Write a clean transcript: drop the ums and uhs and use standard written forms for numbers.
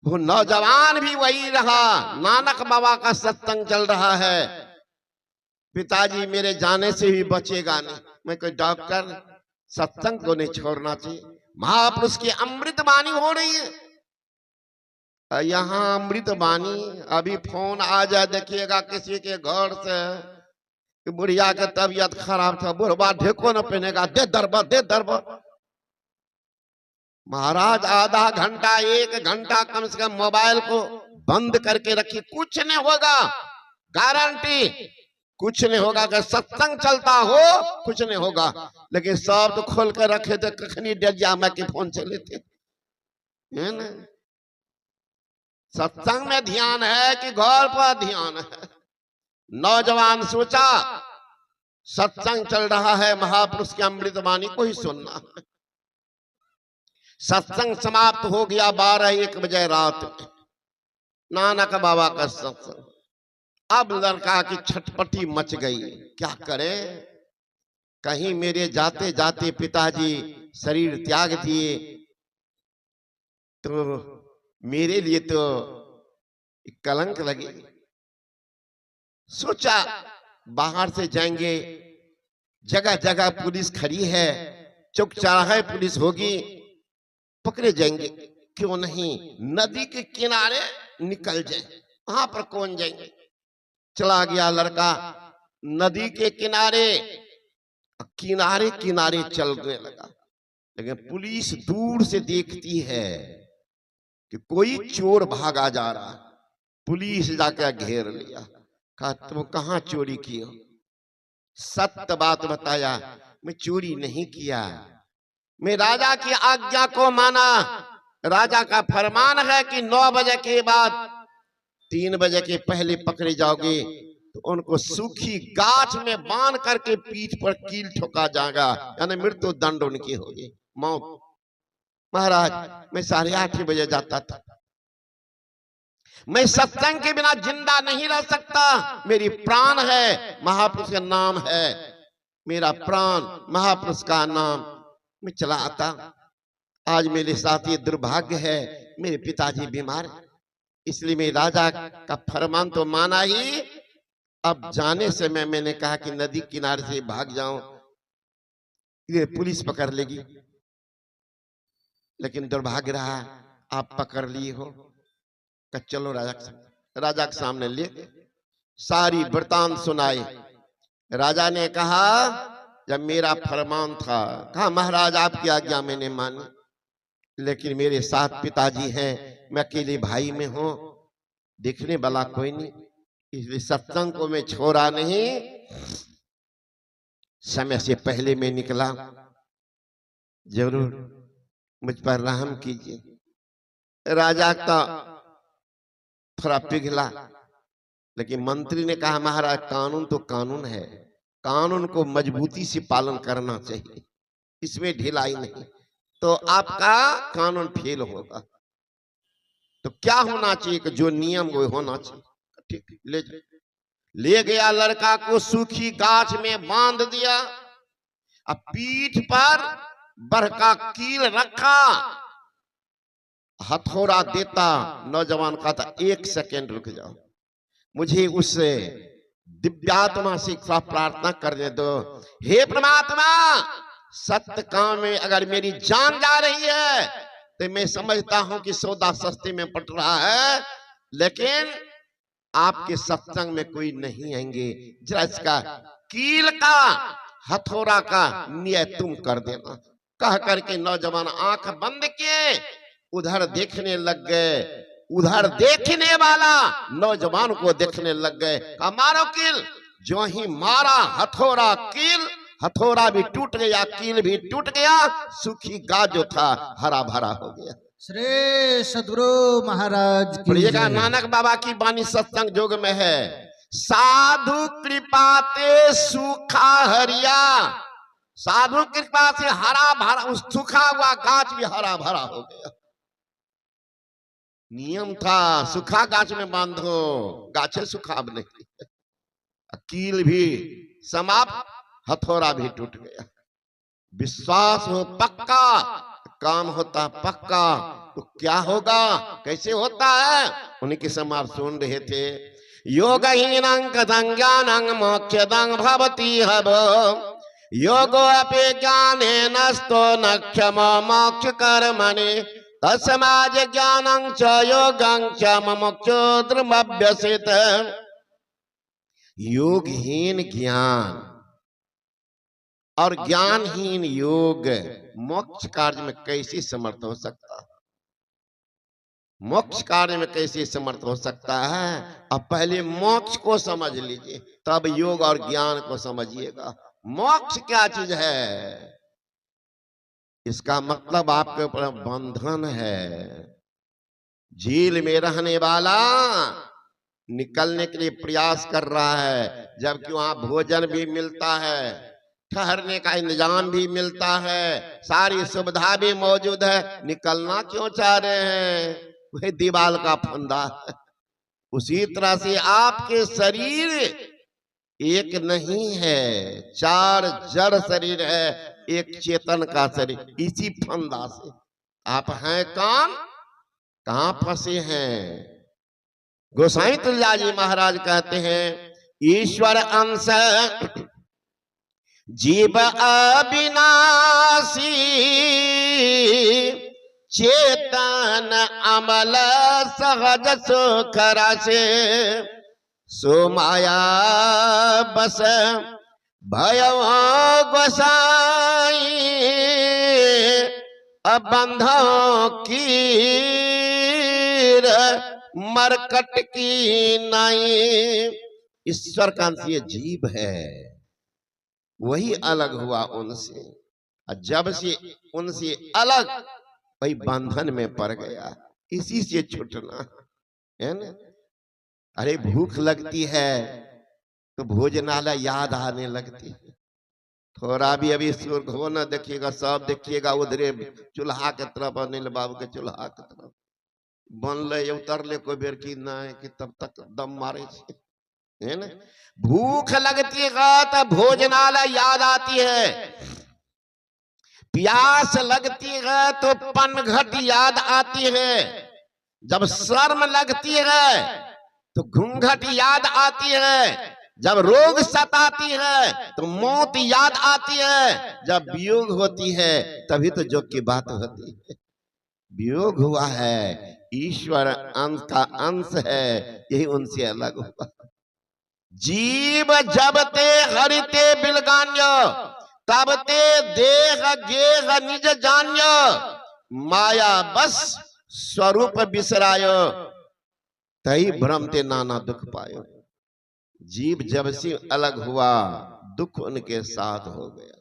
वो नौजवान भी वही रहा। नानक बाबा का सत्संग चल रहा है। पिताजी मेरे जाने से भी बचेगा नहीं। मैं कोई डॉक्टर, सत्संग को नहीं छोड़ना चाहिए। महापुरुष की अमृत वाणी हो रही है। यहाँ अमृत वाणी, अभी फोन आ जाए देखिएगा किसी के घर से, बुढ़िया के तबीयत खराब था, बुढ़वा ढेको न पहनेगा, दे दरबा दे दरबा। महाराज आधा घंटा 1 घंटा कम से कम मोबाइल को बंद करके रखिए, कुछ नहीं होगा, गारंटी कुछ नहीं होगा। अगर सत्संग चलता हो कुछ नहीं होगा, लेकिन सब तो खोल कर रखे थे, कखनी डरिया में के फोन चले थे, है ना। सत्संग में ध्यान है कि घर पर ध्यान है। नौजवान सोचा सत्संग चल रहा है, महापुरुष की अमृतवाणी को ही सुनना है। सत्संग समाप्त हो गया 12-1 बजे रात में, नानक बाबा का सत्संग। अब लड़का की छटपटी मच गई, क्या करे। कहीं मेरे जाते जाते पिताजी शरीर त्याग दिए तो मेरे लिए तो कलंक लगे। सोचा बाहर से जाएंगे, जगह जगह पुलिस खड़ी है, चौक चौराहे पुलिस होगी, पकड़े जाएंगे। क्यों नहीं नदी के किनारे निकल जाए, वहां पर कौन जाएंगे। चला गया लड़का नदी के किनारे, किनारे किनारे चलने लगा। लेकिन पुलिस दूर से देखती है कि कोई चोर भागा जा रहा। पुलिस जाकर घेर लिया, कहा तुम कहां चोरी की हो। सत्य बात बताया, मैं चोरी नहीं किया, मैं राजा की आज्ञा को माना। राजा का फरमान है कि 9 बजे के बाद 3 बजे के पहले पकड़े जाओगे तो उनको सूखी गाछ में बांध करके पीठ पर कील ठोका जाएगा, यानी मृत्यु दंड उनकी होगी, मौत। महाराज मैं 8:30 बजे जाता था, मैं सत्संग के बिना जिंदा नहीं रह सकता। मेरी प्राण है, महापुरुष का नाम है, मेरा प्राण महापुरुष का नाम। मैं चला आता। आज मेरे साथ ये दुर्भाग्य है, मेरे पिताजी बीमार, इसलिए मैं राजा का फरमान तो माना ही। अब जाने से मैंने कहा कि नदी किनारे से भाग जाऊं, ये पुलिस पकड़ लेगी। लेकिन दुर्भाग्य रहा, आप पकड़ लिए हो। चलो राजा के सामने ले सारी वृतांत सुनाई। राजा ने कहा जब मेरा फरमान था, कहा महाराज आपकी आज्ञा मैंने मानी, लेकिन मेरे साथ पिताजी हैं, मैं अकेले भाई में हूं, देखने वाला कोई नहीं, इसलिए सत्संग को मैं छोड़ा नहीं। समय से पहले मैं निकला, जरूर मुझ पर रहम कीजिए। राजा का थोड़ा पिघला, लेकिन मंत्री ने कहा महाराज कानून तो कानून है, कानून को मजबूती से पालन करना चाहिए, इसमें ढिलाई नहीं, तो आपका कानून फेल होगा। तो क्या होना चाहिए कि जो नियम वो होना चाहिए। ठीक, ले गया लड़का को, सूखी गाछ में बांध दिया, अब पीठ पर बरका कील रखा, हथौड़ा देता। नौजवान कहता 1 सेकेंड रुक जाओ, मुझे उससे दिव्यात्मा से प्रार्थना करने दो। हे परमात्मा, सत्य काम में अगर मेरी जान जा रही है तो मैं समझता हूं कि सौदा सस्ते में पट रहा है, लेकिन आपके सत्संग में कोई नहीं आएंगे, जरा इसका कील का हथौड़ा का न्याय तुम कर देना। कह करके नौजवान आंख बंद किए, उधर देखने लग गए। उधर देखने वाला नौजवान को देखने लग गए, कहा मारो कील। जो ही मारा हथौड़ा कील, हथौड़ा भी टूट गया, कील भी टूट गया, सूखी गाछ जो था हरा भरा हो गया। श्री सद्गुरु महाराज की जय। नानक बाबा की वाणी सत्संग जोग में है, साधु कृपा ते सूखा हरिया। साधु कृपा से हरा भरा, उस सूखा हुआ गाछ भी हरा भरा हो गया। नियम था सूखा गाछ में बांधो, गाछे सूखा अब नहीं। कील भी समाप्त, हथौड़ा भी टूट गया। विश्वास हो पक्का, काम होता पक्का तो क्या होगा, कैसे होता है, उन्हीं के समय आप सुन रहे थे। योगहीनं कथं ज्ञानं मोक्षदं भवति हब, योगो अपि ज्ञानेनस्तो न क्षमो मोक्ष कर्मणि, तस्माद् ज्ञानं च योगं च मुमुक्षो द्रुमभ्यसेत। योगहीन ज्ञान और ज्ञानहीन योग मोक्ष कार्य में कैसे समर्थ हो सकता है, मोक्ष कार्य में कैसे समर्थ हो सकता है। अब पहले मोक्ष को समझ लीजिए, तब योग और ज्ञान को समझिएगा। मोक्ष क्या चीज है, इसका मतलब आपके ऊपर बंधन है। झील में रहने वाला निकलने के लिए प्रयास कर रहा है, जबकि वहां भोजन भी मिलता है, ठहरने का इंतजाम भी मिलता है, सारी सुविधा भी मौजूद है, निकलना क्यों चाह रहे हैं, वही दीवाल का फंदा है। उसी तरह से आपके शरीर एक नहीं है, चार जड़ शरीर है, एक चेतन का शरीर। इसी फंदा से आप हैं कहां फंसे हैं। गोसाई तुलसीदास जी महाराज कहते हैं, ईश्वर अंश जीव अविनाशी, चेतन अमल सहज सुख राशि, सो माया बस भयो गोसाई, बंधों की मरकट की नाई। ईश्वर का अंश ये जीव है, वही अलग हुआ उनसे, और जब से उनसे अलग वही बंधन में पड़ गया। इसी से छूटना है ना। अरे भूख लगती है तो भोजनालय याद आने लगती है, थोड़ा भी अभी सुर्ख हो ना देखिएगा, सब देखिएगा उधरे चूल्हा के तरफ, अनिल बाबू के चूल्हा के तरफ बनले उतरले कोई बेर की ना कि तब तक दम मारे है ना। भूख लगती है तो भोजनालय याद आती है, प्यास लगती है तो पनघट याद आती है, जब शर्म लगती है तो घूंघट याद आती है, जब रोग सताती है तो मौत याद आती है, जब वियोग होती है तभी तो जोग की बात होती है। वियोग हुआ है, ईश्वर अंश का अंश है, यही उनसे अलग हुआ। जीव जब ते हरिते बिलगान्य, तब ते देह गेह निज जान्य, माया बस स्वरूप बिसरायो, तही भ्रम ते नाना दुख पायो। जीव जब से अलग हुआ, दुख उनके साथ हो गया।